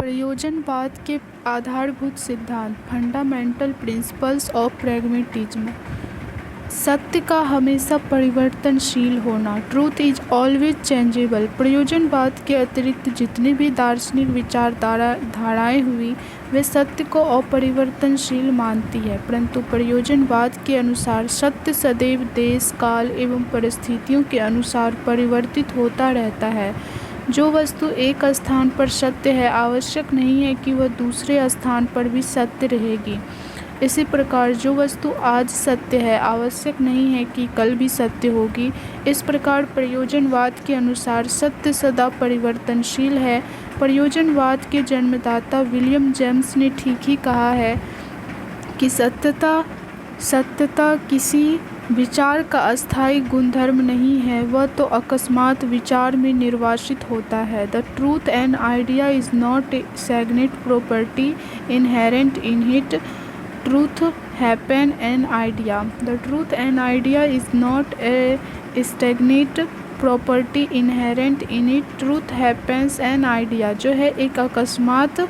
प्रयोजनवाद के आधारभूत सिद्धांत फंडामेंटल प्रिंसिपल्स ऑफ प्रैग्मेटिज्म। सत्य का हमेशा परिवर्तनशील होना, ट्रूथ इज ऑलवेज चेंजेबल। प्रयोजनवाद के अतिरिक्त जितनी भी दार्शनिक धाराएं हुई वे सत्य को अपरिवर्तनशील मानती है, परंतु प्रयोजनवाद के अनुसार सत्य सदैव देश, काल एवं परिस्थितियों के अनुसार परिवर्तित होता रहता है। जो वस्तु एक स्थान पर सत्य है, आवश्यक नहीं है कि वह दूसरे स्थान पर भी सत्य रहेगी। इसी प्रकार जो वस्तु आज सत्य है, आवश्यक नहीं है कि कल भी सत्य होगी। इस प्रकार प्रयोजनवाद के अनुसार सत्य सदा परिवर्तनशील है। प्रयोजनवाद के जन्मदाता विलियम जेम्स ने ठीक ही कहा है कि सत्यता किसी विचार का अस्थायी गुणधर्म नहीं है, वह तो अकस्मात विचार में निर्वासित होता है। The truth and idea is not a stagnant property inherent in it, truth happen an idea. The truth and idea is not a stagnant property inherent in it, truth happens an idea, जो है एक अकस्मात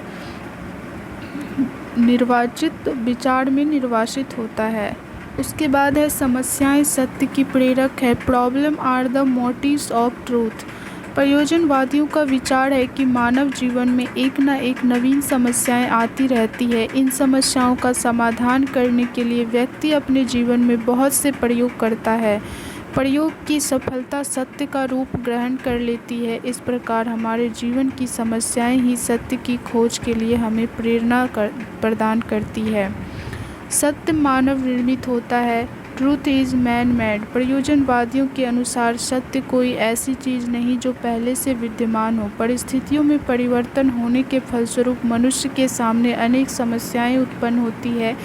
निर्वाचित विचार में निर्वासित होता है। उसके बाद है समस्याएं सत्य की प्रेरक है। Problem are the motives of truth. प्रयोजनवादियों का विचार है कि मानव जीवन में एक न एक नवीन समस्याएं आती रहती है। इन समस्याओं का समाधान करने के लिए व्यक्ति अपने जीवन में बहुत से प्रयोग करता है। प्रयोग की सफलता सत्य का रूप ग्रहण कर लेती है। इस प्रकार हमारे जीवन की समस्याएं ही सत्य की खोज के लिए हमें प्रेरणा प्रदान करती है। सत्य मानव निर्मित होता है। Truth is man made. प्रयोजनवादियों के अनुसार सत्य कोई ऐसी चीज़ नहीं जो पहले से विद्यमान हो। परिस्थितियों में परिवर्तन होने के फलस्वरूप मनुष्य के सामने अनेक समस्याएं उत्पन्न होती है,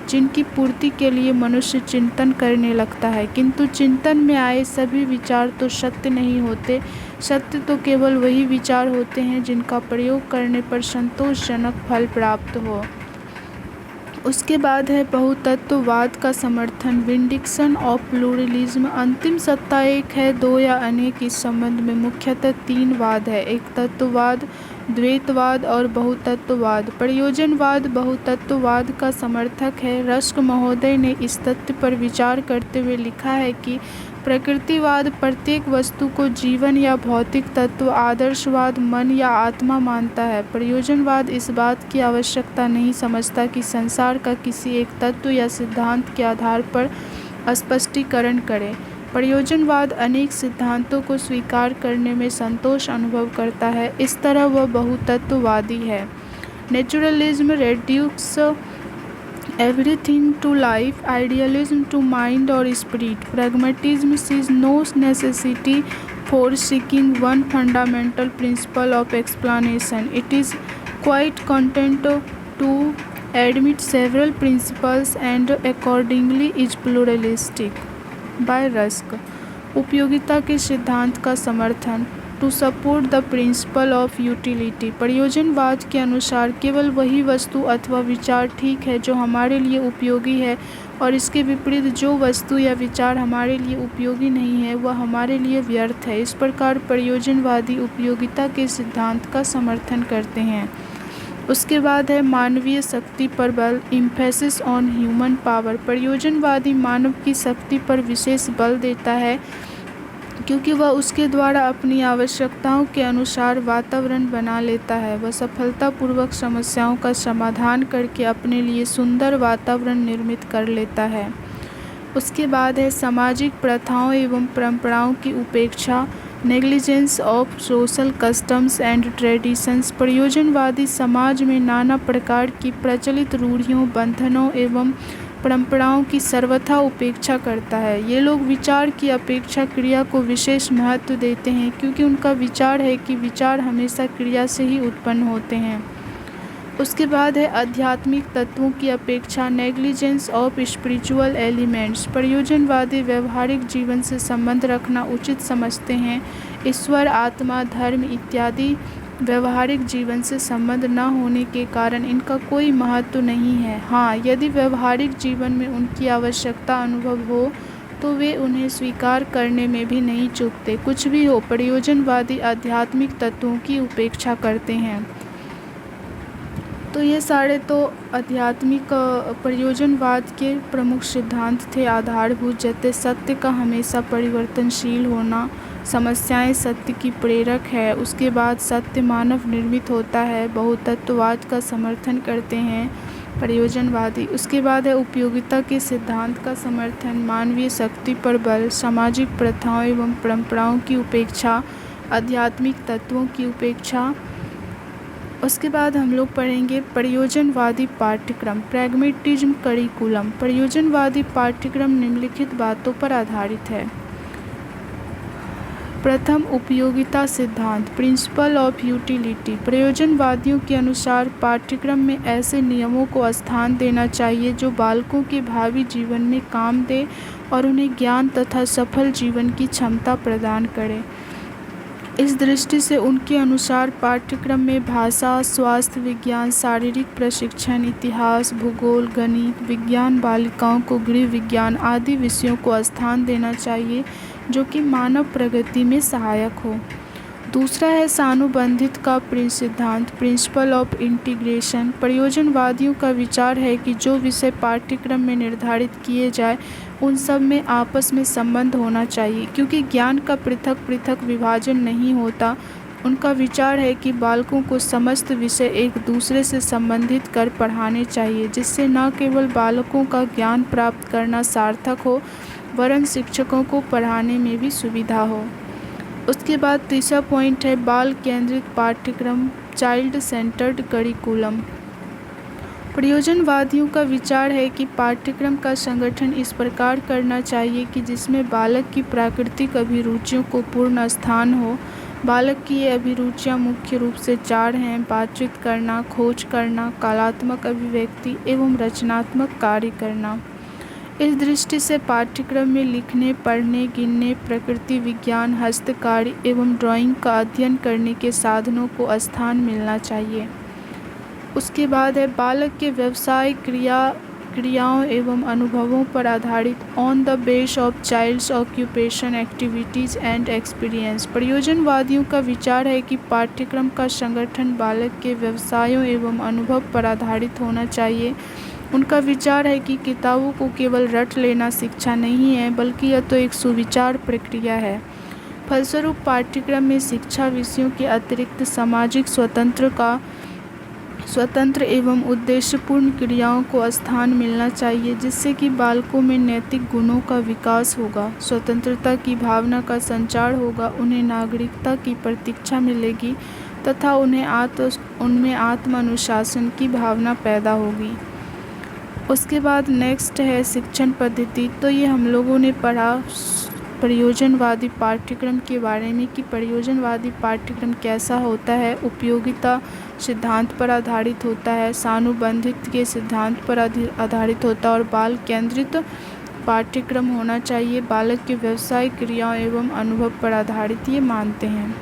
जिनकी पूर्ति के लिए मनुष्य चिंतन करने लगता है, किंतु चिंतन में आए सभी विचार तो सत्य नहीं होते। सत्य तो केवल वही विचार होते हैं जिनका प्रयोग करने पर संतोषजनक फल प्राप्त हो। उसके बाद है बहुतत्ववाद का समर्थन, विंडिक्शन ऑफ प्लूरलिज्म। अंतिम सत्ता एक है, दो या अनेक। इस संबंध में मुख्यतः तीन वाद है, एक तत्ववाद, द्वैतवाद और बहुतत्ववाद। प्रयोजनवाद बहुतत्ववाद का समर्थक है। रस्क महोदय ने इस तथ्य पर विचार करते हुए लिखा है कि प्रकृतिवाद प्रत्येक वस्तु को जीवन या भौतिक तत्व, आदर्शवाद मन या आत्मा मानता है। प्रयोजनवाद इस बात की आवश्यकता नहीं समझता कि संसार का किसी एक तत्व या सिद्धांत के आधार पर स्पष्टीकरण करे। प्रयोजनवाद अनेक सिद्धांतों को स्वीकार करने में संतोष अनुभव करता है, इस तरह वह बहुतत्ववादी है। Naturalism reduce everything to life, idealism to mind or spirit. Pragmatism sees no necessity for seeking one fundamental principle of explanation. It is quite content to admit several principles and accordingly is pluralistic. By Rusk. उपयोगिता के सिद्धांत का समर्थन, to support the principle of utility. प्रयोजनवाद के अनुसार केवल वही वस्तु अथवा विचार ठीक है जो हमारे लिए उपयोगी है, और इसके विपरीत जो वस्तु या विचार हमारे लिए उपयोगी नहीं है वह हमारे लिए व्यर्थ है। इस प्रकार प्रयोजनवादी उपयोगिता के सिद्धांत का समर्थन करते हैं। उसके बाद है मानवीय शक्ति पर बल, इम्फेसिस ऑन ह्यूमन पावर। प्रयोजनवादी मानव की शक्ति पर विशेष बल देता है क्योंकि वह उसके द्वारा अपनी आवश्यकताओं के अनुसार वातावरण बना लेता है। वह सफलतापूर्वक समस्याओं का समाधान करके अपने लिए सुंदर वातावरण निर्मित कर लेता है। उसके बाद है सामाजिक प्रथाओं एवं परंपराओं की उपेक्षा, negligence of social customs and traditions. प्रयोजनवादी समाज में नाना प्रकार की प्रचलित रूढ़ियों, बंधनों एवं परंपराओं की सर्वथा उपेक्षा करता है। ये लोग विचार की अपेक्षा क्रिया को विशेष महत्व देते हैं, क्योंकि उनका विचार है कि विचार हमेशा क्रिया से ही उत्पन्न होते हैं। उसके बाद है आध्यात्मिक तत्वों की अपेक्षा, नेग्लिजेंस ऑफ स्पिरिचुअल एलिमेंट्स। प्रयोजनवादी व्यवहारिक जीवन से संबंध रखना उचित समझते हैं। ईश्वर, आत्मा, धर्म इत्यादि व्यवहारिक जीवन से संबंध न होने के कारण इनका कोई महत्व नहीं है। हाँ, यदि व्यवहारिक जीवन में उनकी आवश्यकता अनुभव हो तो वे उन्हें स्वीकार करने में भी नहीं चूकते। कुछ भी हो, प्रयोजनवादी आध्यात्मिक तत्वों की उपेक्षा करते हैं। तो ये सारे तो आध्यात्मिक प्रयोजनवाद के प्रमुख सिद्धांत थे, आधारभूत, जैसे सत्य का हमेशा परिवर्तनशील होना, समस्याएं सत्य की प्रेरक है, उसके बाद सत्य मानव निर्मित होता है, बहुतत्ववाद का समर्थन करते हैं प्रयोजनवादी, उसके बाद है उपयोगिता के सिद्धांत का समर्थन, मानवीय शक्ति पर बल, सामाजिक प्रथाओं एवं परंपराओं की उपेक्षा, आध्यात्मिक तत्वों की उपेक्षा। उसके बाद हम लोग पढ़ेंगे प्रयोजनवादी पाठ्यक्रम, प्रैग्मेटिज्म करिकुलम। प्रयोजनवादी पाठ्यक्रम निम्नलिखित बातों पर आधारित है। प्रथम, उपयोगिता सिद्धांत, प्रिंसिपल ऑफ यूटिलिटी। प्रयोजनवादियों के अनुसार पाठ्यक्रम में ऐसे नियमों को स्थान देना चाहिए जो बालकों के भावी जीवन में काम दे और उन्हें ज्ञान तथा सफल जीवन की क्षमता प्रदान करे। इस दृष्टि से उनके अनुसार पाठ्यक्रम में भाषा, स्वास्थ्य विज्ञान, शारीरिक प्रशिक्षण, इतिहास, भूगोल, गणित, विज्ञान, बालिकाओं को गृह विज्ञान आदि विषयों को स्थान देना चाहिए जो कि मानव प्रगति में सहायक हो। दूसरा है सानुबंधित का सिद्धांत, प्रिंसिपल ऑफ इंटीग्रेशन। प्रयोजनवादियों का विचार है कि जो विषय पाठ्यक्रम में निर्धारित किए जाए उन सब में आपस में संबंध होना चाहिए, क्योंकि ज्ञान का पृथक पृथक विभाजन नहीं होता। उनका विचार है कि बालकों को समस्त विषय एक दूसरे से संबंधित कर पढ़ाने चाहिए, जिससे न केवल बालकों का ज्ञान प्राप्त करना सार्थक हो वरन शिक्षकों को पढ़ाने में भी सुविधा हो। उसके बाद तीसरा पॉइंट है बाल केंद्रित पाठ्यक्रम, चाइल्ड सेंटर्ड करिकुलम। प्रयोजनवादियों का विचार है कि पाठ्यक्रम का संगठन इस प्रकार करना चाहिए कि जिसमें बालक की प्राकृतिक अभिरुचियों को पूर्ण स्थान हो। बालक की ये अभिरुचियाँ मुख्य रूप से 4 हैं: बातचीत करना, खोज करना, कलात्मक अभिव्यक्ति एवं रचनात्मक कार्य करना। इस दृष्टि से पाठ्यक्रम में लिखने, पढ़ने, गिनने, प्रकृति विज्ञान, हस्तकार्य एवं ड्राइंग का अध्ययन करने के साधनों को स्थान मिलना चाहिए। उसके बाद है बालक के व्यवसाय, क्रियाओं एवं अनुभवों पर आधारित, on the base of child's occupation, activities and experience. प्रयोजनवादियों का विचार है कि पाठ्यक्रम का संगठन बालक के व्यवसायों एवं अनुभव पर आधारित होना चाहिए। उनका विचार है कि किताबों को केवल रट लेना शिक्षा नहीं है, बल्कि यह तो एक सुविचार प्रक्रिया है। फलस्वरूप पाठ्यक्रम में शिक्षा विषयों के अतिरिक्त सामाजिक स्वतंत्र एवं उद्देश्यपूर्ण क्रियाओं को स्थान मिलना चाहिए, जिससे कि बालकों में नैतिक गुणों का विकास होगा, स्वतंत्रता की भावना का संचार होगा, उन्हें नागरिकता की प्रतीक्षा मिलेगी तथा उनमें आत्म अनुशासन की भावना पैदा होगी। उसके बाद नेक्स्ट है शिक्षण पद्धति। तो ये हम लोगों ने पढ़ा प्रयोजनवादी पाठ्यक्रम के बारे में कि प्रयोजनवादी पाठ्यक्रम कैसा होता है, उपयोगिता सिद्धांत पर आधारित होता है, सानुबंधित के सिद्धांत पर आधारित होता है और बाल केंद्रित पाठ्यक्रम होना चाहिए, बालक के व्यवसाय, क्रियाओं एवं अनुभव पर आधारित ये मानते हैं।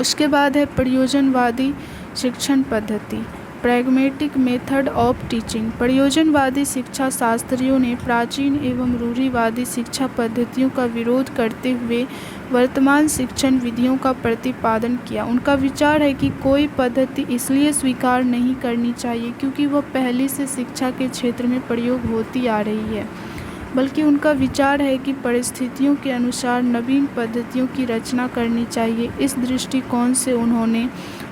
उसके बाद है प्रयोजनवादी शिक्षण पद्धति, प्रैग्मेटिक मेथड ऑफ टीचिंग। प्रयोजनवादी शिक्षा शास्त्रियों ने प्राचीन एवं रूढ़िवादी शिक्षा पद्धतियों का विरोध करते हुए वर्तमान शिक्षण विधियों का प्रतिपादन किया। उनका विचार है कि कोई पद्धति इसलिए स्वीकार नहीं करनी चाहिए क्योंकि वह पहले से शिक्षा के क्षेत्र में प्रयोग होती आ रही है, बल्कि उनका विचार है कि परिस्थितियों के अनुसार नवीन पद्धतियों की रचना करनी चाहिए। इस दृष्टिकोण से उन्होंने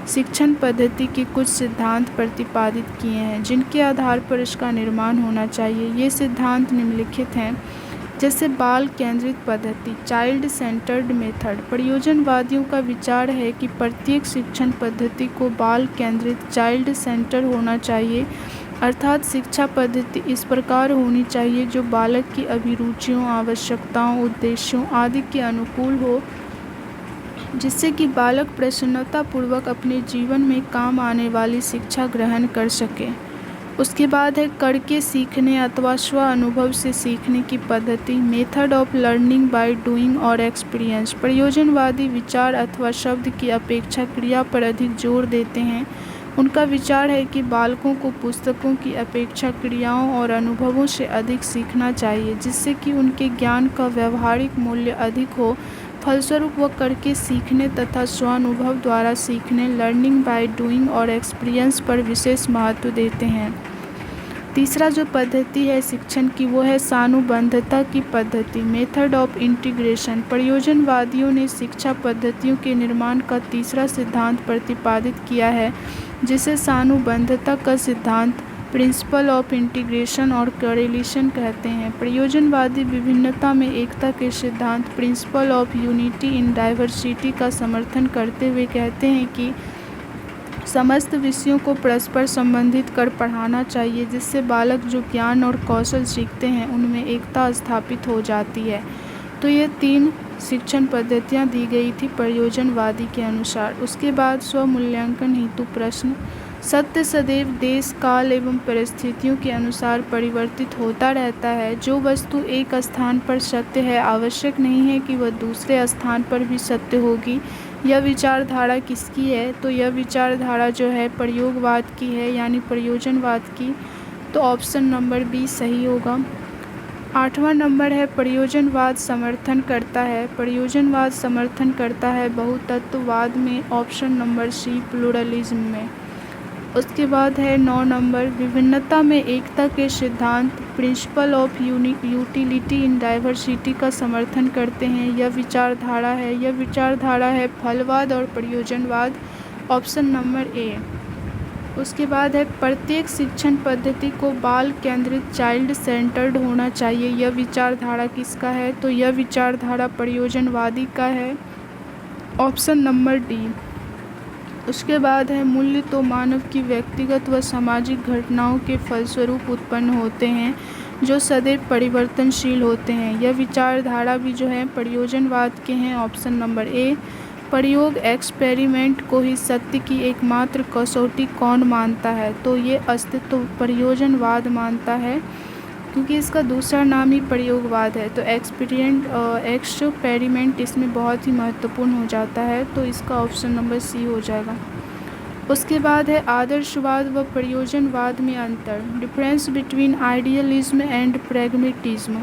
शिक्षण पद्धति के कुछ सिद्धांत प्रतिपादित किए हैं, जिनके आधार पर इसका निर्माण होना चाहिए। ये सिद्धांत निम्नलिखित हैं, जैसे बाल केंद्रित पद्धति, चाइल्ड सेंटर्ड मेथड। प्रयोजनवादियों का विचार है कि प्रत्येक शिक्षण पद्धति को बाल केंद्रित, चाइल्ड सेंटर होना चाहिए, अर्थात शिक्षा पद्धति इस प्रकार होनी चाहिए जो बालक की अभिरुचियों, आवश्यकताओं, उद्देश्यों आदि के अनुकूल हो, जिससे कि बालक प्रसन्नतापूर्वक अपने जीवन में काम आने वाली शिक्षा ग्रहण कर सके। उसके बाद है करके सीखने अथवा स्व अनुभव से सीखने की पद्धति, method of learning by doing और एक्सपीरियंस। प्रयोजनवादी विचार अथवा शब्द की अपेक्षा क्रिया पर अधिक जोर देते हैं। उनका विचार है कि बालकों को पुस्तकों की अपेक्षा क्रियाओं और अनुभवों से अधिक सीखना चाहिए, जिससे कि उनके ज्ञान का व्यावहारिक मूल्य अधिक हो फलस्वरूप वह करके सीखने तथा स्वानुभव द्वारा सीखने लर्निंग बाय डूइंग और एक्सपीरियंस पर विशेष महत्व देते हैं। तीसरा जो पद्धति है शिक्षण की वो है सानुबंधता की पद्धति, मेथड ऑफ इंटीग्रेशन। प्रयोजनवादियों ने शिक्षा पद्धतियों के निर्माण का तीसरा सिद्धांत प्रतिपादित किया है जिसे सानुबंधता का सिद्धांत, प्रिंसिपल ऑफ इंटीग्रेशन और करेलेशन कहते हैं। प्रयोजनवादी विभिन्नता में एकता के सिद्धांत, principle of unity in diversity का समर्थन करते हुए कहते हैं कि समस्त विषयों को परस्पर संबंधित कर पढ़ाना चाहिए जिससे बालक जो ज्ञान और कौशल सीखते हैं उनमें एकता स्थापित हो जाती है। तो ये 3 शिक्षण पद्धतियाँ दी गई थी प्रयोजनवादी के अनुसार। उसके बाद स्वमूल्यांकन हेतु प्रश्न। सत्य सदैव देश, काल एवं परिस्थितियों के अनुसार परिवर्तित होता रहता है। जो वस्तु एक स्थान पर सत्य है आवश्यक नहीं है कि वह दूसरे स्थान पर भी सत्य होगी। यह विचारधारा किसकी है? तो यह विचारधारा जो है प्रयोगवाद की है, यानी प्रयोजनवाद की। तो ऑप्शन नंबर बी सही होगा। 8वां नंबर है प्रयोजनवाद समर्थन करता है। प्रयोजनवाद समर्थन करता है बहुतत्ववाद में, ऑप्शन नंबर सी प्लूरलिज्म में। उसके बाद है 9 नंबर विभिन्नता में एकता के सिद्धांत, principal of utility in diversity का समर्थन करते हैं। यह विचारधारा है फलवाद और प्रयोजनवाद, ऑप्शन नंबर ए। उसके बाद है प्रत्येक शिक्षण पद्धति को बाल केंद्रित चाइल्ड सेंटर्ड होना चाहिए। यह विचारधारा किसका है? तो यह विचारधारा प्रयोजनवादी का है, ऑप्शन नंबर डी। उसके बाद है मूल्य तो मानव की व्यक्तिगत व सामाजिक घटनाओं के फलस्वरूप उत्पन्न होते हैं जो सदैव परिवर्तनशील होते हैं। यह विचारधारा भी जो है प्रयोजनवाद के हैं, ऑप्शन नंबर ए। प्रयोग एक्सपेरिमेंट को ही सत्य की एकमात्र कसौटी कौन मानता है? तो ये अस्तित्व प्रयोजनवाद मानता है क्योंकि इसका दूसरा नाम ही प्रयोगवाद है। तो एक्सपेरिमेंट इसमें बहुत ही महत्वपूर्ण हो जाता है, तो इसका ऑप्शन नंबर सी हो जाएगा। उसके बाद है आदर्शवाद व प्रयोजनवाद में अंतर, difference between idealism and pragmatism.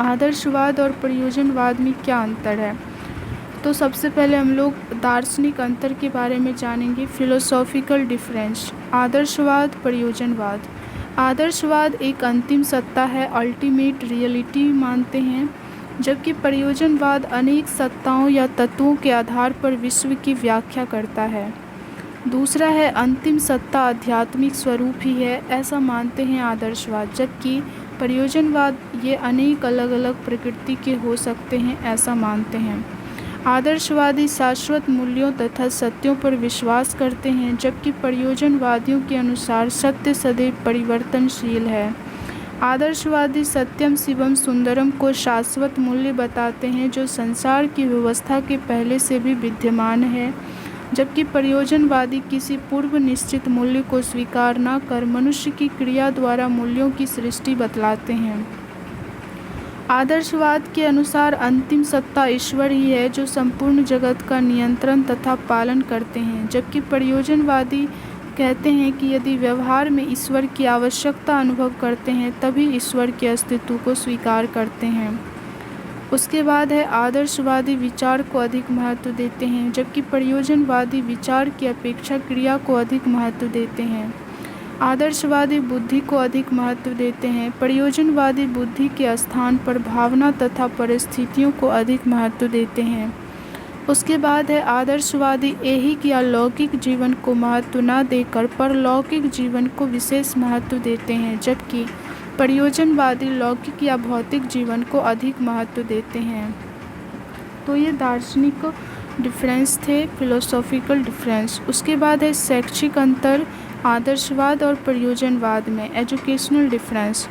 आदर्शवाद और प्रयोजनवाद में क्या अंतर है? तो सबसे पहले हम लोग दार्शनिक अंतर के बारे में जानेंगे, फिलोसॉफिकल डिफरेंस। आदर्शवाद, प्रयोजनवाद। आदर्शवाद एक अंतिम सत्ता है, अल्टीमेट रियलिटी मानते हैं, जबकि प्रयोजनवाद अनेक सत्ताओं या तत्वों के आधार पर विश्व की व्याख्या करता है। दूसरा है अंतिम सत्ता आध्यात्मिक स्वरूप ही है, ऐसा मानते हैं आदर्शवाद, जबकि प्रयोजनवाद ये अनेक अलग अलग प्रकृति के हो सकते हैं, ऐसा मानते हैं। आदर्शवादी शाश्वत मूल्यों तथा सत्यों पर विश्वास करते हैं, जबकि प्रयोजनवादियों के अनुसार सत्य सदैव परिवर्तनशील है। आदर्शवादी सत्यम शिवम सुंदरम को शाश्वत मूल्य बताते हैं जो संसार की व्यवस्था के पहले से भी विद्यमान है, जबकि प्रयोजनवादी किसी पूर्व निश्चित मूल्य को स्वीकार न कर मनुष्य की क्रिया द्वारा मूल्यों की सृष्टि बतलाते हैं। आदर्शवाद के अनुसार अंतिम सत्ता ईश्वर ही है जो संपूर्ण जगत का नियंत्रण तथा पालन करते हैं, जबकि प्रयोजनवादी कहते हैं कि यदि व्यवहार में ईश्वर की आवश्यकता अनुभव करते हैं तभी ईश्वर के अस्तित्व को स्वीकार करते हैं। उसके बाद है आदर्शवादी विचार को अधिक महत्व देते हैं, जबकि प्रयोजनवादी विचार की अपेक्षा क्रिया को अधिक महत्व देते हैं। आदर्शवादी बुद्धि को अधिक महत्व देते हैं, प्रयोजनवादी बुद्धि के स्थान पर भावना तथा परिस्थितियों को अधिक महत्व देते हैं। उसके बाद है आदर्शवादी ऐहिक या लौकिक जीवन को महत्व न देकर परलौकिक जीवन को विशेष महत्व देते हैं, जबकि प्रयोजनवादी लौकिक या भौतिक जीवन को अधिक महत्व देते हैं। तो ये दार्शनिक डिफरेंस थे, फिलोसॉफिकल डिफरेंस। उसके बाद है शैक्षिक अंतर आदर्शवाद और प्रयोजनवाद में, एजुकेशनल डिफरेंस।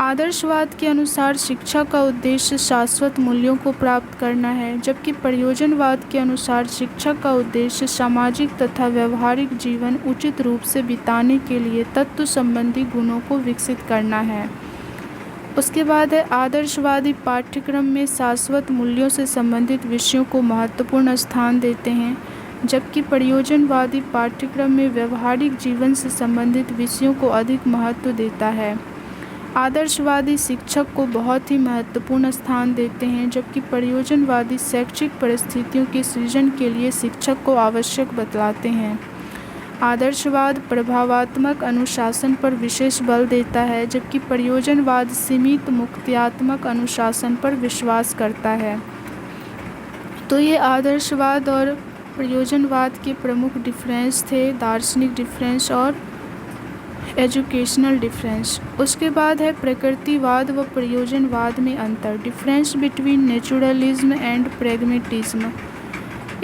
आदर्शवाद के अनुसार शिक्षा का उद्देश्य शाश्वत मूल्यों को प्राप्त करना है, जबकि प्रयोजनवाद के अनुसार शिक्षा का उद्देश्य सामाजिक तथा व्यवहारिक जीवन उचित रूप से बिताने के लिए तत्व संबंधी गुणों को विकसित करना है। उसके बाद है आदर्शवादी पाठ्यक्रम में शाश्वत मूल्यों से संबंधित विषयों को महत्वपूर्ण स्थान देते हैं, जबकि प्रयोजनवादी पाठ्यक्रम में व्यवहारिक जीवन से संबंधित विषयों को अधिक महत्व देता है। आदर्शवादी शिक्षक को बहुत ही महत्वपूर्ण स्थान देते हैं, जबकि प्रयोजनवादी शैक्षिक परिस्थितियों के सृजन के लिए शिक्षक को आवश्यक बतलाते हैं। आदर्शवाद प्रभावात्मक अनुशासन पर विशेष बल देता है, जबकि प्रयोजनवाद सीमित मुक्त्यात्मक अनुशासन पर विश्वास करता है। तो ये आदर्शवाद और प्रयोजनवाद के प्रमुख डिफरेंस थे, दार्शनिक डिफरेंस और एजुकेशनल डिफरेंस। उसके बाद है प्रकृतिवाद व प्रयोजनवाद में अंतर, difference between naturalism and pragmatism.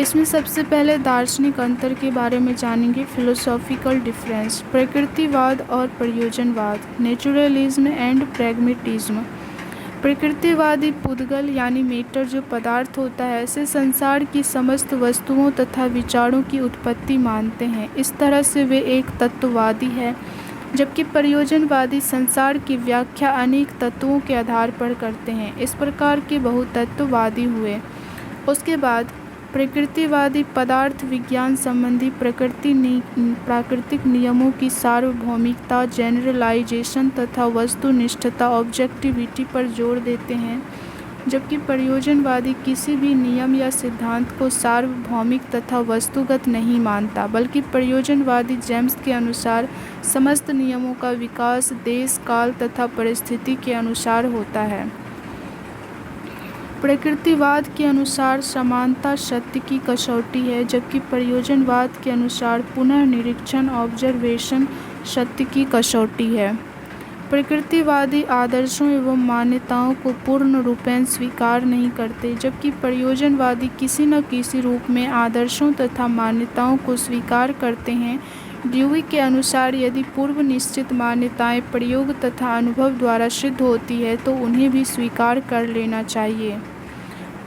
इसमें सबसे पहले दार्शनिक अंतर के बारे में जानेंगे, फिलोसॉफिकल डिफरेंस, प्रकृतिवाद और प्रयोजनवाद, नेचुरलिज्म एंड प्रैग्मेटिज्म। प्रकृतिवादी पुद्गल यानी मेटर जो पदार्थ होता है, ऐसे संसार की समस्त वस्तुओं तथा विचारों की उत्पत्ति मानते हैं। इस तरह से वे एक तत्ववादी है, जबकि प्रयोजनवादी संसार की व्याख्या अनेक तत्वों के आधार पर करते हैं। इस प्रकार के बहुतत्ववादी हुए। उसके बाद प्रकृतिवादी पदार्थ विज्ञान संबंधी प्राकृतिक नियमों की सार्वभौमिकता, जनरलाइजेशन तथा वस्तुनिष्ठता, ऑब्जेक्टिविटी पर जोर देते हैं, जबकि प्रयोजनवादी किसी भी नियम या सिद्धांत को सार्वभौमिक तथा वस्तुगत नहीं मानता, बल्कि प्रयोजनवादी जेम्स के अनुसार समस्त नियमों का विकास देश, काल तथा परिस्थिति के अनुसार होता है। प्रकृतिवाद के अनुसार समानता सत्य की कसौटी है, जबकि प्रयोजनवाद के अनुसार पुनर्निरीक्षण, ऑब्जर्वेशन सत्य की कसौटी है। प्रकृतिवादी आदर्शों एवं मान्यताओं को पूर्ण रूपेण स्वीकार नहीं करते, जबकि प्रयोजनवादी किसी न किसी रूप में आदर्शों तथा मान्यताओं को स्वीकार करते हैं। ड्यूई के अनुसार यदि पूर्व निश्चित मान्यताएं प्रयोग तथा अनुभव द्वारा सिद्ध होती है तो उन्हें भी स्वीकार कर लेना चाहिए।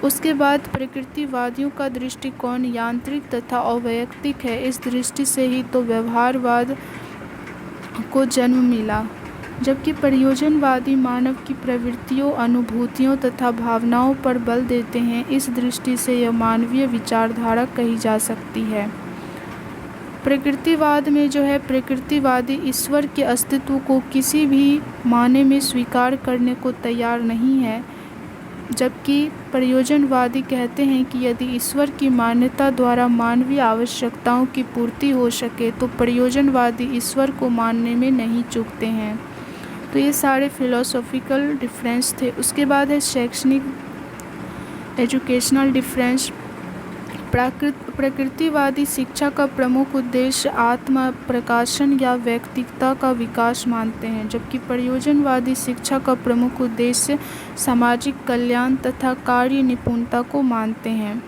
उसके बाद प्रकृतिवादियों का दृष्टिकोण यांत्रिक तथा अवैयक्तिक है। इस दृष्टि से ही तो व्यवहारवाद को जन्म मिला, जबकि प्रयोजनवादी मानव की प्रवृत्तियों, अनुभूतियों तथा भावनाओं पर बल देते हैं। इस दृष्टि से यह मानवीय विचारधारा कही जा सकती है। प्रकृतिवाद में जो है, प्रकृतिवादी ईश्वर के अस्तित्व को किसी भी माने में स्वीकार करने को तैयार नहीं है, जबकि प्रयोजनवादी कहते हैं कि यदि ईश्वर की मान्यता द्वारा मानवीय आवश्यकताओं की पूर्ति हो सके तो प्रयोजनवादी ईश्वर को मानने में नहीं चूकते हैं। तो ये सारे फिलोसॉफिकल डिफरेंस थे। उसके बाद है शैक्षणिक एजुकेशनल डिफरेंस। प्रकृतिवादी शिक्षा का प्रमुख उद्देश्य आत्म प्रकाशन या व्यक्तित्व का विकास मानते हैं, जबकि प्रयोजनवादी शिक्षा का प्रमुख उद्देश्य सामाजिक कल्याण तथा कार्य निपुणता को मानते हैं।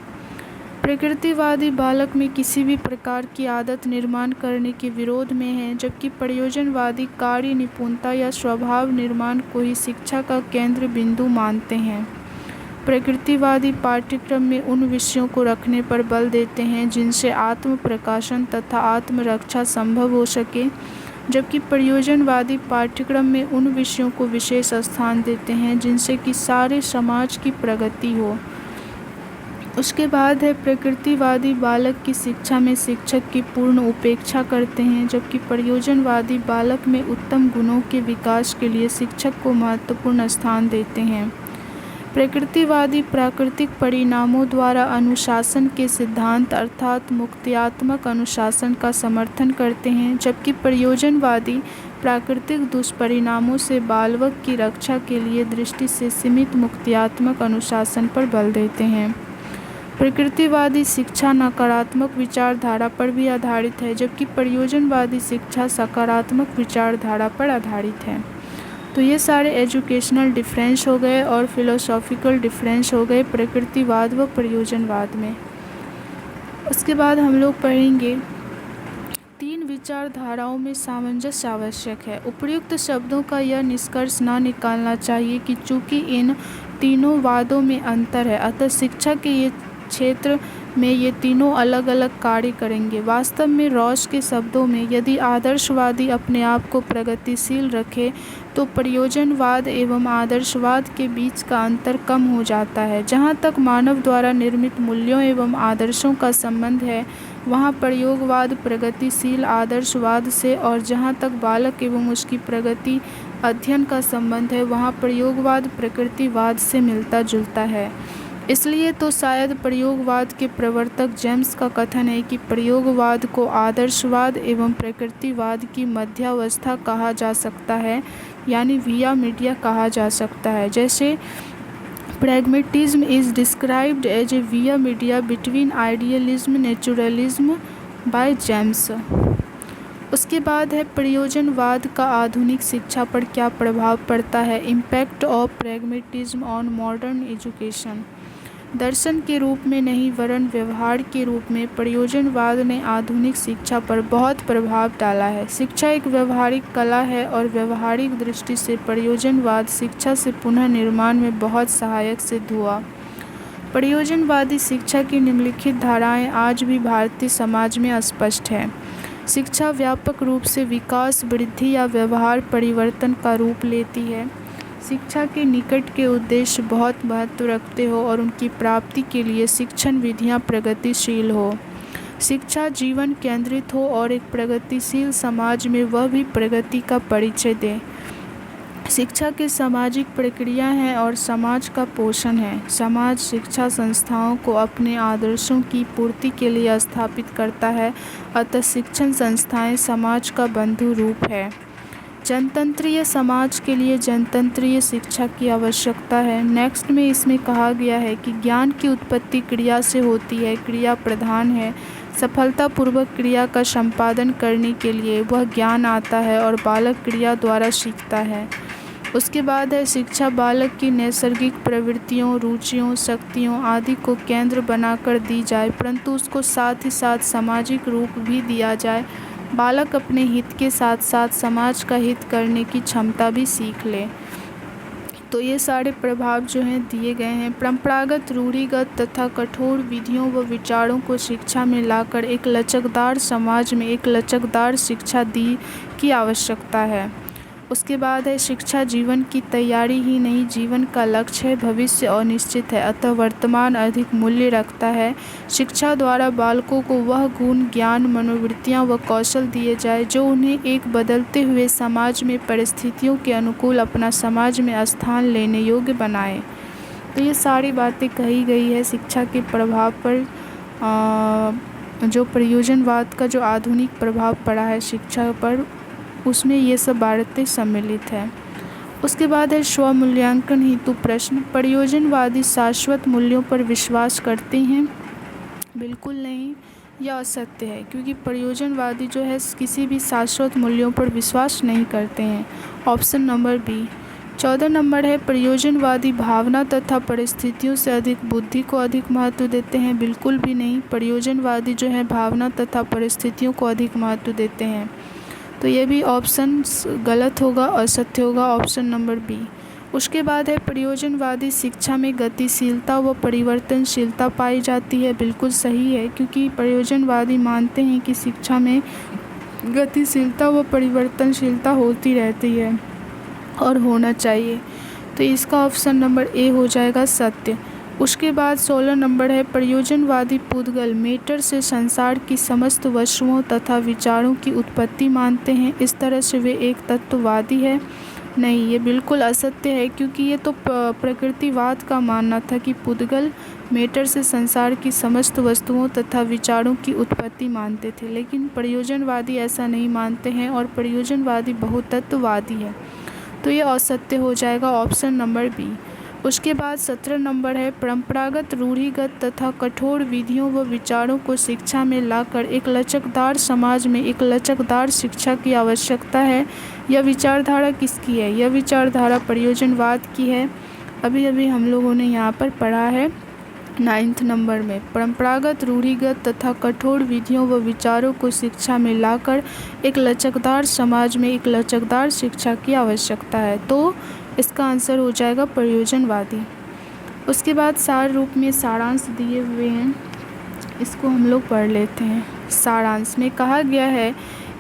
प्रकृतिवादी बालक में किसी भी प्रकार की आदत निर्माण करने के विरोध में है, जबकि प्रयोजनवादी कार्य निपुणता या स्वभाव निर्माण को ही शिक्षा का केंद्र बिंदु मानते हैं। प्रकृतिवादी पाठ्यक्रम में उन विषयों को रखने पर बल देते हैं जिनसे आत्म प्रकाशन तथा आत्मरक्षा संभव हो सके, जबकि प्रयोजनवादी पाठ्यक्रम में उन विषयों को विशेष स्थान देते हैं जिनसे कि सारे समाज की प्रगति हो। उसके बाद है प्रकृतिवादी बालक की शिक्षा में शिक्षक की पूर्ण उपेक्षा करते हैं, जबकि प्रयोजनवादी बालक में उत्तम गुणों के विकास के लिए शिक्षक को महत्वपूर्ण स्थान देते हैं। प्रकृतिवादी प्राकृतिक परिणामों द्वारा अनुशासन के सिद्धांत अर्थात मुक्त्यात्मक अनुशासन का समर्थन करते हैं, जबकि प्रयोजनवादी प्राकृतिक दुष्परिणामों से बालक की रक्षा के लिए दृष्टि से सीमित मुक्त्यात्मक अनुशासन पर बल देते हैं। प्रकृतिवादी शिक्षा नकारात्मक विचारधारा पर भी आधारित है, जबकि प्रयोजनवादी शिक्षा सकारात्मक विचारधारा पर आधारित है। तो ये सारे एजुकेशनल डिफरेंस हो गए और फिलोसॉफिकल डिफरेंस हो गए प्रकृतिवाद व प्रयोजनवाद में। उसके बाद हम लोग पढ़ेंगे तीन विचारधाराओं में सामंजस्य आवश्यक है। उपर्युक्त शब्दों का यह निष्कर्ष न निकालना चाहिए कि चूंकि इन तीनों वादों में अंतर है, अतः शिक्षा के ये क्षेत्र में ये तीनों अलग अलग कार्य करेंगे। वास्तव में रॉस के शब्दों में यदि आदर्शवादी अपने आप को प्रगतिशील रखे तो प्रयोजनवाद एवं आदर्शवाद के बीच का अंतर कम हो जाता है। जहाँ तक मानव द्वारा निर्मित मूल्यों एवं आदर्शों का संबंध है, वहाँ प्रयोगवाद प्रगतिशील आदर्शवाद से, और जहाँ तक बालक एवं उसकी प्रगति अध्ययन का संबंध है वहाँ प्रयोगवाद प्रकृतिवाद से मिलता जुलता है। इसलिए तो शायद प्रयोगवाद के प्रवर्तक जेम्स का कथन है कि प्रयोगवाद को आदर्शवाद एवं प्रकृतिवाद की मध्यावस्था कहा जा सकता है, यानी विया मीडिया कहा जा सकता है। जैसे pragmatism is described as a via media between idealism naturalism by James. उसके बाद है प्रयोजनवाद का आधुनिक शिक्षा पर क्या प्रभाव पड़ता है, impact of pragmatism on modern education. दर्शन के रूप में नहीं वरन व्यवहार के रूप में प्रयोजनवाद ने आधुनिक शिक्षा पर बहुत प्रभाव डाला है। शिक्षा एक व्यवहारिक कला है और व्यवहारिक दृष्टि से प्रयोजनवाद शिक्षा से पुनः निर्माण में बहुत सहायक सिद्ध हुआ। प्रयोजनवादी शिक्षा की निम्नलिखित धाराएं आज भी भारतीय समाज में स्पष्ट है। शिक्षा व्यापक रूप से विकास, वृद्धि या व्यवहार परिवर्तन का रूप लेती है। शिक्षा के निकट के उद्देश्य बहुत महत्व रखते हो और उनकी प्राप्ति के लिए शिक्षण विधियां प्रगतिशील हो। शिक्षा जीवन केंद्रित हो और एक प्रगतिशील समाज में वह भी प्रगति का परिचय दे। शिक्षा की सामाजिक प्रक्रिया है और समाज का पोषण है। समाज शिक्षा संस्थाओं को अपने आदर्शों की पूर्ति के लिए स्थापित करता है, अतः शिक्षण संस्थाएं समाज का बंधु रूप है। जनतंत्रीय समाज के लिए जनतंत्रीय शिक्षा की आवश्यकता है। नेक्स्ट में इसमें कहा गया है कि ज्ञान की उत्पत्ति क्रिया से होती है, क्रिया प्रधान है। सफलतापूर्वक क्रिया का संपादन करने के लिए वह ज्ञान आता है और बालक क्रिया द्वारा सीखता है। उसके बाद है शिक्षा बालक की नैसर्गिक प्रवृत्तियों, रुचियों, शक्तियों आदि को केंद्र बनाकर दी जाए, परंतु उसको साथ ही साथ सामाजिक रूप भी दिया जाए। बालक अपने हित के साथ साथ समाज का हित करने की क्षमता भी सीख ले। तो ये सारे प्रभाव जो हैं दिए गए हैं। परंपरागत, रूढ़िगत तथा कठोर विधियों व विचारों को शिक्षा में लाकर एक लचकदार समाज में एक लचकदार शिक्षा दी की आवश्यकता है। उसके बाद है शिक्षा जीवन की तैयारी ही नहीं, जीवन का लक्ष्य है। भविष्य अनिश्चित है, अतः वर्तमान अधिक मूल्य रखता है। शिक्षा द्वारा बालकों को वह गुण, ज्ञान, मनोवृत्तियाँ व कौशल दिए जाए जो उन्हें एक बदलते हुए समाज में परिस्थितियों के अनुकूल अपना समाज में स्थान लेने योग्य बनाए। तो ये सारी बातें कही गई है शिक्षा के प्रभाव पर। जो प्रयोजनवाद का जो आधुनिक प्रभाव पड़ा है शिक्षा पर, उसमें ये सब बातें सम्मिलित है। उसके बाद है स्वमूल्यांकन हेतु प्रश्न। प्रयोजनवादी शाश्वत मूल्यों पर विश्वास करते हैं? बिल्कुल नहीं, यह असत्य है, क्योंकि प्रयोजनवादी जो है किसी भी शाश्वत मूल्यों पर विश्वास नहीं करते हैं। Option number B. 14 नंबर है प्रयोजनवादी भावना तथा परिस्थितियों से अधिक बुद्धि को अधिक महत्व देते हैं? बिल्कुल भी नहीं, प्रयोजनवादी जो है भावना तथा परिस्थितियों को अधिक महत्व देते हैं। तो ये भी ऑप्शन गलत होगा, असत्य होगा, ऑप्शन नंबर बी। उसके बाद है प्रयोजनवादी शिक्षा में गतिशीलता व परिवर्तनशीलता पाई जाती है? बिल्कुल सही है, क्योंकि प्रयोजनवादी मानते हैं कि शिक्षा में गतिशीलता व परिवर्तनशीलता होती रहती है और होना चाहिए। तो इसका ऑप्शन नंबर ए हो जाएगा सत्य। उसके बाद 16 नंबर है प्रयोजनवादी पुद्गल मेटर से संसार की समस्त वस्तुओं तथा विचारों की उत्पत्ति मानते हैं, इस तरह से वे एक तत्ववादी है? नहीं, ये बिल्कुल असत्य है, क्योंकि ये तो प्रकृतिवाद का मानना था कि पुद्गल मेटर से संसार की समस्त वस्तुओं तथा विचारों की उत्पत्ति मानते थे, लेकिन प्रयोजनवादी ऐसा नहीं मानते हैं और प्रयोजनवादी बहुतत्ववादी है। तो ये असत्य हो जाएगा, ऑप्शन नंबर बी। उसके बाद 17 नंबर है परंपरागत, रूढ़िगत तथा कठोर विधियों व विचारों को शिक्षा में लाकर एक लचकदार समाज में एक लचकदार शिक्षा की आवश्यकता है। यह विचारधारा किसकी है? यह विचारधारा प्रयोजनवाद की है। अभी अभी हम लोगों ने यहाँ पर पढ़ा है 9th नंबर में, परंपरागत, रूढ़िगत तथा कठोर विधियों व विचारों को शिक्षा में लाकर एक लचकदार समाज में एक लचकदार शिक्षा की आवश्यकता है। तो इसका आंसर हो जाएगा प्रयोजनवादी। उसके बाद सार रूप में सारांश दिए हुए हैं, इसको हम लोग पढ़ लेते हैं। सारांश में कहा गया है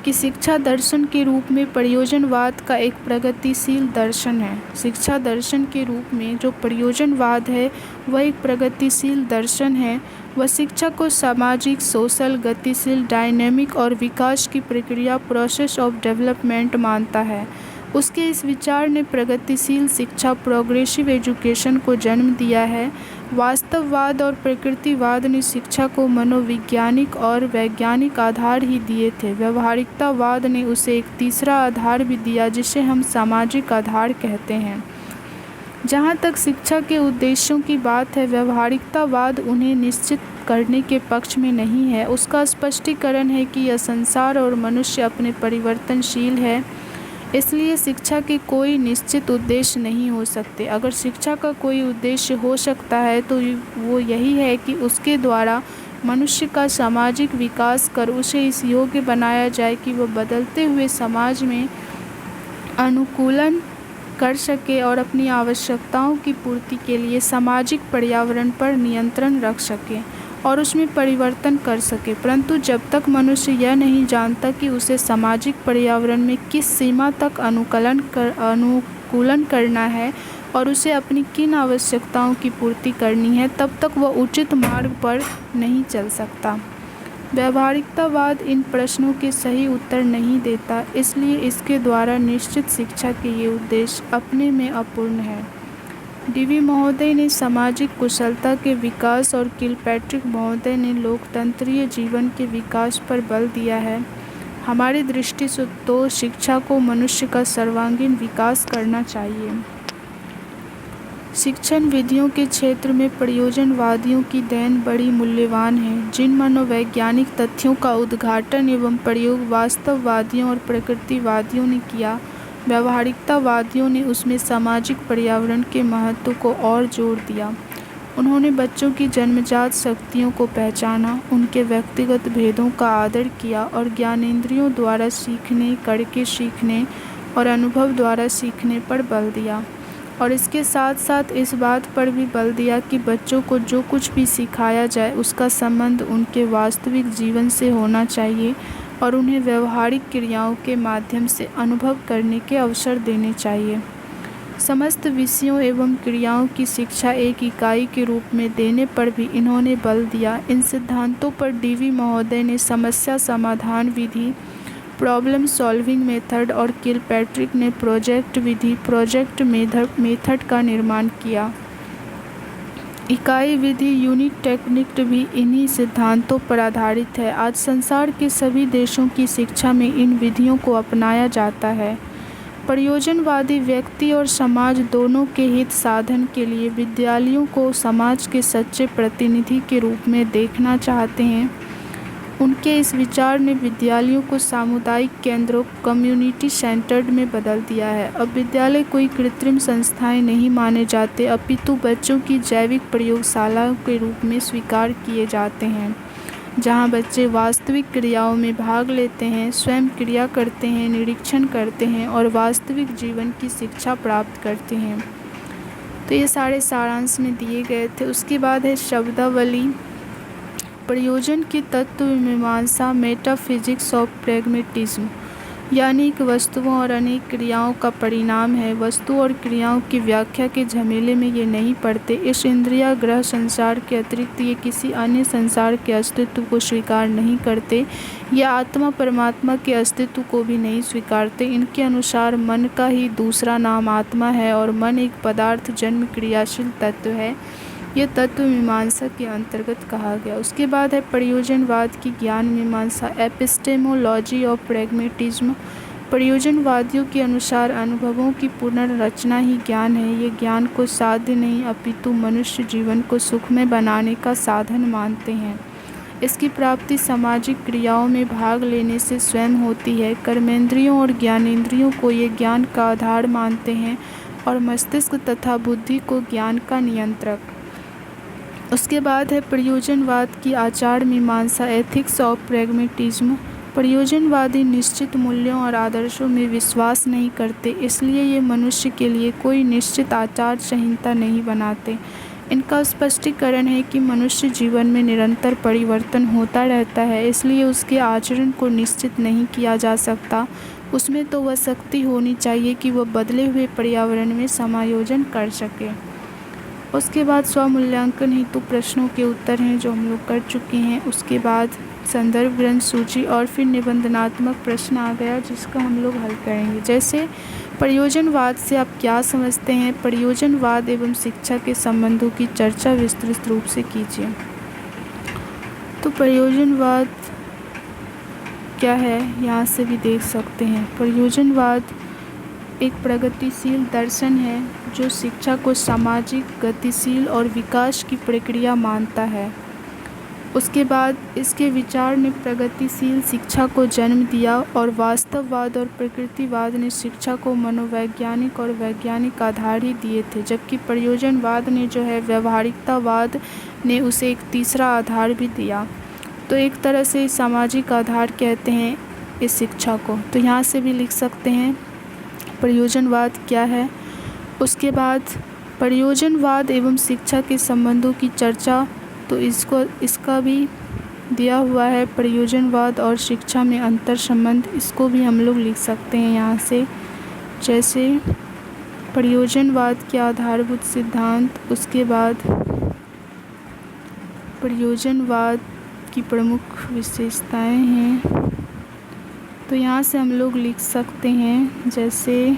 कि शिक्षा दर्शन के रूप में प्रयोजनवाद का एक प्रगतिशील दर्शन है। शिक्षा दर्शन के रूप में जो प्रयोजनवाद है वह एक प्रगतिशील दर्शन है। वह शिक्षा को सामाजिक, सोशल, गतिशील, डायनेमिक और विकास की प्रक्रिया, प्रोसेस ऑफ डेवलपमेंट मानता है। उसके इस विचार ने प्रगतिशील शिक्षा प्रोग्रेसिव एजुकेशन को जन्म दिया है। वास्तववाद और प्रकृतिवाद ने शिक्षा को मनोवैज्ञानिक और वैज्ञानिक आधार ही दिए थे। व्यवहारिकतावाद ने उसे एक तीसरा आधार भी दिया जिसे हम सामाजिक आधार कहते हैं। जहाँ तक शिक्षा के उद्देश्यों की बात है, व्यवहारिकतावाद उन्हें निश्चित करने के पक्ष में नहीं है। उसका स्पष्टीकरण है कि यह संसार और मनुष्य अपने परिवर्तनशील है, इसलिए शिक्षा के कोई निश्चित उद्देश्य नहीं हो सकते। अगर शिक्षा का कोई उद्देश्य हो सकता है तो वो यही है कि उसके द्वारा मनुष्य का सामाजिक विकास कर उसे इस योग्य बनाया जाए कि वह बदलते हुए समाज में अनुकूलन कर सके और अपनी आवश्यकताओं की पूर्ति के लिए सामाजिक पर्यावरण पर नियंत्रण रख सके और उसमें परिवर्तन कर सके। परंतु जब तक मनुष्य यह नहीं जानता कि उसे सामाजिक पर्यावरण में किस सीमा तक अनुकूलन करना है और उसे अपनी किन आवश्यकताओं की पूर्ति करनी है, तब तक वह उचित मार्ग पर नहीं चल सकता। व्यावहारिकतावाद इन प्रश्नों के सही उत्तर नहीं देता, इसलिए इसके द्वारा निश्चित शिक्षा के ये उद्देश्य अपने में अपूर्ण है। डीवी महोदय ने सामाजिक कुशलता के विकास और किलपैट्रिक महोदय ने लोकतंत्रीय जीवन के विकास पर बल दिया है। हमारी दृष्टि से तो शिक्षा को मनुष्य का सर्वांगीण विकास करना चाहिए। शिक्षण विधियों के क्षेत्र में प्रयोजनवादियों की देन बड़ी मूल्यवान है। जिन मनोवैज्ञानिक तथ्यों का उद्घाटन एवं प्रयोग वास्तववादियों और प्रकृतिवादियों ने किया, व्यावहारिकतावादियों ने उसमें सामाजिक पर्यावरण के महत्व को और जोर दिया। उन्होंने बच्चों की जन्मजात शक्तियों को पहचाना, उनके व्यक्तिगत भेदों का आदर किया और ज्ञानेंद्रियों द्वारा सीखने, करके सीखने और अनुभव द्वारा सीखने पर बल दिया। और इसके साथ साथ इस बात पर भी बल दिया कि बच्चों को जो कुछ भी सिखाया जाए उसका संबंध उनके वास्तविक जीवन से होना चाहिए और उन्हें व्यवहारिक क्रियाओं के माध्यम से अनुभव करने के अवसर देने चाहिए। समस्त विषयों एवं क्रियाओं की शिक्षा एक इकाई के रूप में देने पर भी इन्होंने बल दिया। इन सिद्धांतों पर डीवी महोदय ने समस्या समाधान विधि, प्रॉब्लम सॉल्विंग मेथड और किलपैट्रिक ने प्रोजेक्ट विधि, प्रोजेक्ट मेथड का निर्माण किया। इकाई विधि, यूनिट टेक्निक भी इन्हीं सिद्धांतों पर आधारित है। आज संसार के सभी देशों की शिक्षा में इन विधियों को अपनाया जाता है। प्रयोजनवादी व्यक्ति और समाज दोनों के हित साधन के लिए विद्यालयों को समाज के सच्चे प्रतिनिधि के रूप में देखना चाहते हैं। उनके इस विचार ने विद्यालयों को सामुदायिक केंद्रों, कम्युनिटी सेंटर्ड में बदल दिया है। अब विद्यालय कोई कृत्रिम संस्थाएं नहीं माने जाते, अपितु बच्चों की जैविक प्रयोगशालाओं के रूप में स्वीकार किए जाते हैं, जहां बच्चे वास्तविक क्रियाओं में भाग लेते हैं, स्वयं क्रिया करते हैं, निरीक्षण करते हैं और वास्तविक जीवन की शिक्षा प्राप्त करते हैं। तो ये सारे सारांश में दिए गए थे। उसके बाद है शब्दावली। प्रयोजन की तत्व मीमांसा, मेटाफिजिक्स ऑफ प्रैग्मेटिज्म, यानी कि वस्तुओं और अनेक क्रियाओं का परिणाम है। वस्तु और क्रियाओं की व्याख्या के झमेले में ये नहीं पड़ते। इस इंद्रिया ग्रह संसार के अतिरिक्त ये किसी अन्य संसार के अस्तित्व को स्वीकार नहीं करते या आत्मा परमात्मा के अस्तित्व को भी नहीं स्वीकारते। इनके अनुसार मन का ही दूसरा नाम आत्मा है और मन एक पदार्थ जन्म क्रियाशील तत्व है। यह तत्व मीमांसा के अंतर्गत कहा गया। उसके बाद है प्रयोजनवाद की ज्ञान मीमांसा, एपिस्टेमोलॉजी ऑफ प्रैग्मेटिज्म। प्रयोजनवादियों के अनुसार अनुभवों की पुनर्रचना ही ज्ञान है। ये ज्ञान को साध्य नहीं अपितु मनुष्य जीवन को सुखमय बनाने का साधन मानते हैं। इसकी प्राप्ति सामाजिक क्रियाओं में भाग लेने से स्वयं होती है। कर्मेंद्रियों और ज्ञानेंद्रियों को ये ज्ञान का आधार मानते हैं और मस्तिष्क तथा बुद्धि को ज्ञान का नियंत्रक। उसके बाद है प्रयोजनवाद की आचार मीमांसा, एथिक्स ऑफ प्रैग्मेटिज्म। प्रयोजनवादी निश्चित मूल्यों और आदर्शों में विश्वास नहीं करते, इसलिए ये मनुष्य के लिए कोई निश्चित आचार संहिता नहीं बनाते। इनका स्पष्टीकरण है कि मनुष्य जीवन में निरंतर परिवर्तन होता रहता है, इसलिए उसके आचरण को निश्चित नहीं किया जा सकता। उसमें तो वह शक्ति होनी चाहिए कि वह बदले हुए पर्यावरण में समायोजन कर सके। उसके बाद स्वमूल्यांकन हेतु प्रश्नों के उत्तर हैं जो हम लोग कर चुके हैं। उसके बाद संदर्भ ग्रंथ सूची और फिर निबंधनात्मक प्रश्न आ गया जिसका हम लोग हल करेंगे। जैसे प्रयोजनवाद से आप क्या समझते हैं? प्रयोजनवाद एवं शिक्षा के संबंधों की चर्चा विस्तृत रूप से कीजिए। तो प्रयोजनवाद क्या है, यहाँ से भी देख सकते हैं। प्रयोजनवाद एक प्रगतिशील दर्शन है जो शिक्षा को सामाजिक, गतिशील और विकास की प्रक्रिया मानता है। उसके बाद इसके विचार ने प्रगतिशील शिक्षा को जन्म दिया और वास्तववाद और प्रकृतिवाद ने शिक्षा को मनोवैज्ञानिक और वैज्ञानिक आधार ही दिए थे, जबकि प्रयोजनवाद ने जो है व्यवहारिकतावाद ने उसे एक तीसरा आधार भी दिया। तो एक तरह से सामाजिक आधार कहते हैं इस शिक्षा को। तो यहाँ से भी लिख सकते हैं प्रयोजनवाद क्या है। उसके बाद प्रयोजनवाद एवं शिक्षा के संबंधों की चर्चा, तो इसका भी दिया हुआ है। प्रयोजनवाद और शिक्षा में अंतर संबंध, इसको भी हम लोग लिख सकते हैं यहाँ से। जैसे प्रयोजनवाद के आधारभूत सिद्धांत, उसके बाद प्रयोजनवाद की प्रमुख विशेषताएं हैं। तो यहाँ से हम लोग लिख सकते हैं जैसे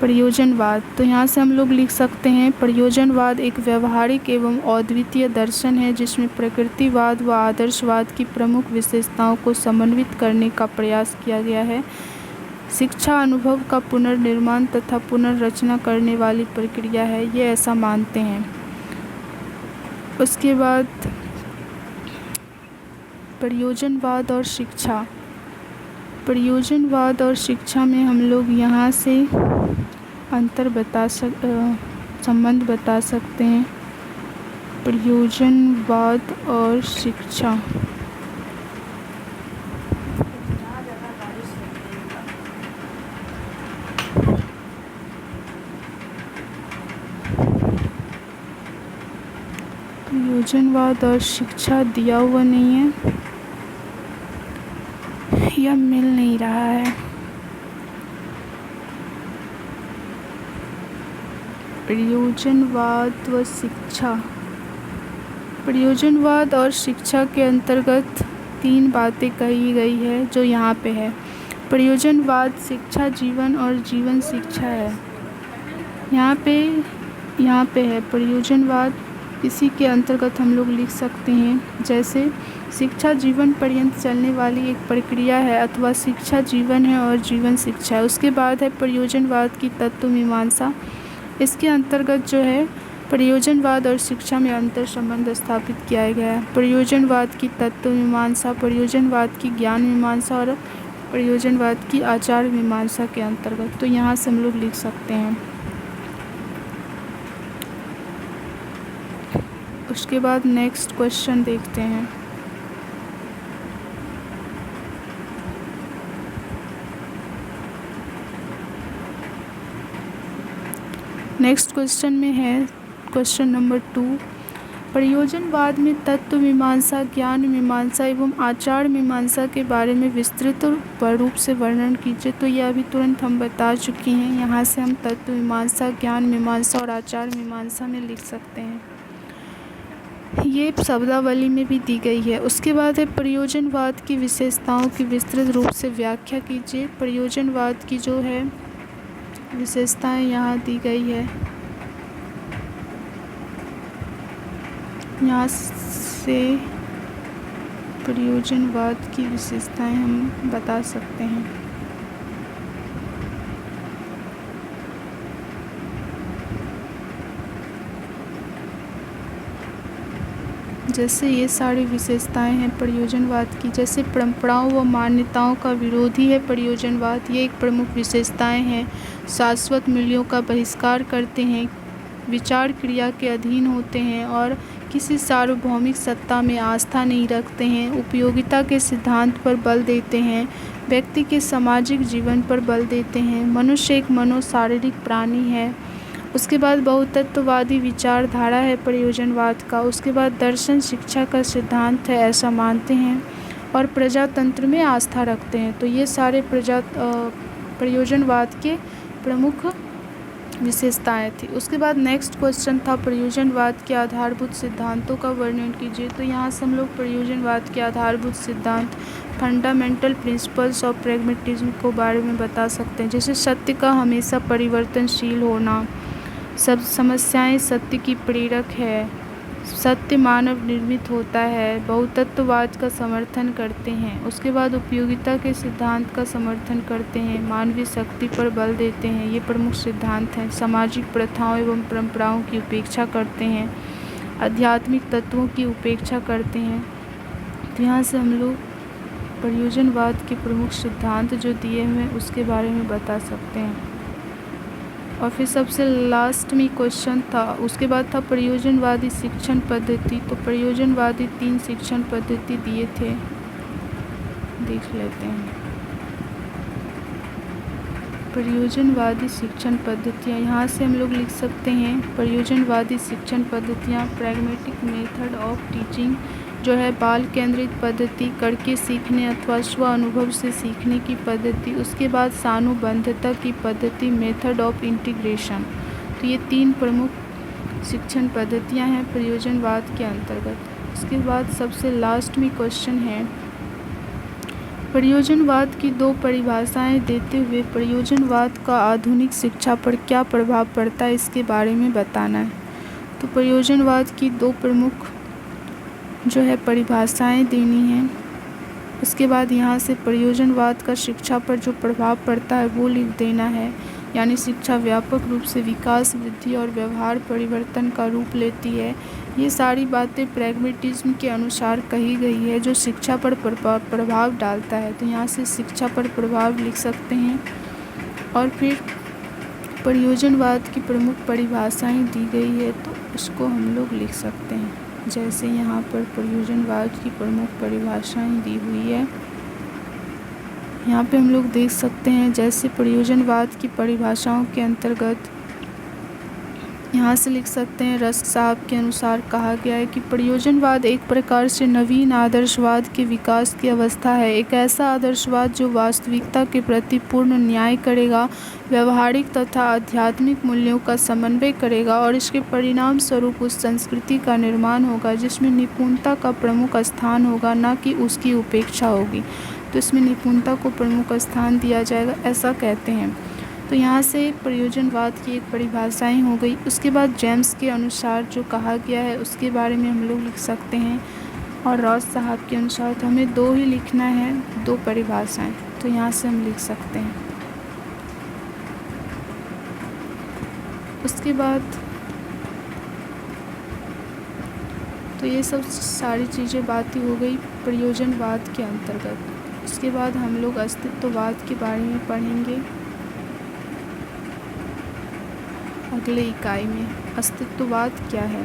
प्रयोजनवाद, तो यहाँ से हम लोग लिख सकते हैं प्रयोजनवाद एक व्यवहारिक एवं अद्वितीय दर्शन है जिसमें प्रकृतिवाद व आदर्शवाद की प्रमुख विशेषताओं को समन्वित करने का प्रयास किया गया है। शिक्षा अनुभव का पुनर्निर्माण तथा पुनर्रचना करने वाली प्रक्रिया है, ये ऐसा मानते हैं। उसके बाद प्रयोजनवाद और शिक्षा, प्रयोजनवाद और शिक्षा में हम लोग यहाँ से संबंध बता सकते हैं। प्रयोजनवाद और शिक्षा, प्रयोजनवाद और शिक्षा दिया हुआ नहीं है या मिल नहीं रहा है। प्रयोजनवाद व शिक्षा, प्रयोजनवाद और शिक्षा के अंतर्गत 3 बातें कही गई है जो यहाँ पे है। प्रयोजनवाद शिक्षा जीवन और जीवन शिक्षा है, यहाँ पे है प्रयोजनवाद। इसी के अंतर्गत हम लोग लिख सकते हैं जैसे शिक्षा जीवन पर्यंत चलने वाली एक प्रक्रिया है अथवा शिक्षा जीवन है और जीवन शिक्षा है। उसके बाद है प्रयोजनवाद की तत्व मीमांसा। इसके अंतर्गत जो है प्रयोजनवाद और शिक्षा में अंतर संबंध स्थापित किया गया है। प्रयोजनवाद की तत्व मीमांसा, प्रयोजनवाद की ज्ञान मीमांसा और प्रयोजनवाद की आचार मीमांसा के अंतर्गत। तो यहाँ से हम लोग लिख सकते हैं। उसके बाद नेक्स्ट क्वेश्चन देखते हैं। नेक्स्ट क्वेश्चन में है क्वेश्चन नंबर 2, प्रयोजनवाद में तत्व मीमांसा, ज्ञान मीमांसा एवं आचार मीमांसा के बारे में विस्तृत रूप से वर्णन कीजिए। तो यह अभी तुरंत हम बता चुके हैं। यहाँ से हम तत्व मीमांसा, ज्ञान मीमांसा और आचार मीमांसा में लिख सकते हैं। ये शब्दावली में भी दी गई है। उसके बाद है प्रयोजनवाद की विशेषताओं की विस्तृत रूप से व्याख्या कीजिए। प्रयोजनवाद की जो है विशेषताएं यहाँ दी गई है। यहाँ से प्रयोजनवाद की विशेषताएं हम बता सकते हैं। जैसे ये सारी विशेषताएं हैं प्रयोजनवाद की। जैसे परंपराओं व मान्यताओं का विरोधी है प्रयोजनवाद, ये एक प्रमुख विशेषताएं हैं। शाश्वत मूल्यों का बहिष्कार करते हैं, विचार क्रिया के अधीन होते हैं और किसी सार्वभौमिक सत्ता में आस्था नहीं रखते हैं। उपयोगिता के सिद्धांत पर बल देते हैं, व्यक्ति के सामाजिक जीवन पर बल देते हैं। मनुष्य एक मनोशारीरिक प्राणी है। उसके बाद बहुतत्ववादी विचारधारा है प्रयोजनवाद का। उसके बाद दर्शन शिक्षा का सिद्धांत है, ऐसा मानते हैं और प्रजातंत्र में आस्था रखते हैं। तो ये सारे प्रयोजनवाद के प्रमुख विशेषताएं थी। उसके बाद नेक्स्ट क्वेश्चन था प्रयोजनवाद के आधारभूत सिद्धांतों का वर्णन कीजिए। तो यहाँ से हम लोग प्रयोजनवाद के आधारभूत सिद्धांत फंडामेंटल प्रिंसिपल्स ऑफ प्रैग्मेटिज्म को बारे में बता सकते हैं, जैसे सत्य का हमेशा परिवर्तनशील होना, सब समस्याएं सत्य की प्रेरक है, सत्य मानव निर्मित होता है, बहुतत्ववाद का समर्थन करते हैं। उसके बाद उपयोगिता के सिद्धांत का समर्थन करते हैं, मानवीय शक्ति पर बल देते हैं, ये प्रमुख सिद्धांत हैं। सामाजिक प्रथाओं एवं परंपराओं की उपेक्षा करते हैं, आध्यात्मिक तत्वों की उपेक्षा करते हैं। तो यहाँ से हम लोग प्रयोजनवाद के प्रमुख सिद्धांत जो दिए हुए हैं उसके बारे में बता सकते हैं। और फिर सबसे लास्ट में क्वेश्चन था, उसके बाद था प्रयोजनवादी शिक्षण पद्धति। तो प्रयोजनवादी 3 शिक्षण पद्धति दिए थे, देख लेते हैं। प्रयोजनवादी शिक्षण पद्धतियाँ, यहाँ से हम लोग लिख सकते हैं प्रयोजनवादी शिक्षण पद्धतियाँ, प्रैग्मेटिक मेथड ऑफ टीचिंग जो है बाल केंद्रित पद्धति, करके सीखने अथवा स्व अनुभव से सीखने की पद्धति। उसके बाद सानुबंधता की पद्धति, मेथड ऑफ इंटीग्रेशन। तो ये 3 प्रमुख शिक्षण पद्धतियाँ हैं प्रयोजनवाद के अंतर्गत। उसके बाद सबसे लास्ट में क्वेश्चन है, प्रयोजनवाद की 2 परिभाषाएं देते हुए प्रयोजनवाद का आधुनिक शिक्षा पर क्या प्रभाव पड़ता है इसके बारे में बताना है। तो प्रयोजनवाद की 2 प्रमुख जो है परिभाषाएं देनी हैं। उसके बाद यहाँ से प्रयोजनवाद का शिक्षा पर जो प्रभाव पड़ता है वो लिख देना है, यानी शिक्षा व्यापक रूप से विकास, वृद्धि और व्यवहार परिवर्तन का रूप लेती है। ये सारी बातें प्रैग्मेटिज्म के अनुसार कही गई है जो शिक्षा पर प्रभाव डालता है। तो यहाँ से शिक्षा पर प्रभाव लिख सकते हैं। और फिर प्रयोजनवाद की प्रमुख परिभाषाएं दी गई है तो उसको हम लोग लिख सकते हैं, जैसे यहाँ पर प्रयोजनवाद की प्रमुख परिभाषाएं दी हुई है। यहाँ पे हम लोग देख सकते हैं, जैसे प्रयोजनवाद की परिभाषाओं के अंतर्गत यहाँ से लिख सकते हैं, रस्क साहब के अनुसार कहा गया है कि प्रयोजनवाद एक प्रकार से नवीन आदर्शवाद के विकास की अवस्था है, एक ऐसा आदर्शवाद जो वास्तविकता के प्रति पूर्ण न्याय करेगा, व्यवहारिक तथा आध्यात्मिक मूल्यों का समन्वय करेगा और इसके परिणाम स्वरूप उस संस्कृति का निर्माण होगा जिसमें निपुणता का प्रमुख स्थान होगा, न कि उसकी उपेक्षा होगी। तो इसमें निपुणता को प्रमुख स्थान दिया जाएगा, ऐसा कहते हैं। तो यहाँ से प्रयोजनवाद की एक परिभाषाएं हो गई। उसके बाद जेम्स के अनुसार जो कहा गया है उसके बारे में हम लोग लिख सकते हैं, और रॉस साहब के अनुसार तो हमें 2 ही लिखना है, 2 परिभाषाएं। तो यहाँ से हम लिख सकते हैं। उसके बाद तो ये सब सारी चीज़ें बातें हो गई प्रयोजनवाद के अंतर्गत। उसके बाद हम लोग अस्तित्ववाद के बारे में पढ़ेंगे अगले इकाई में। अस्तित्ववाद क्या है।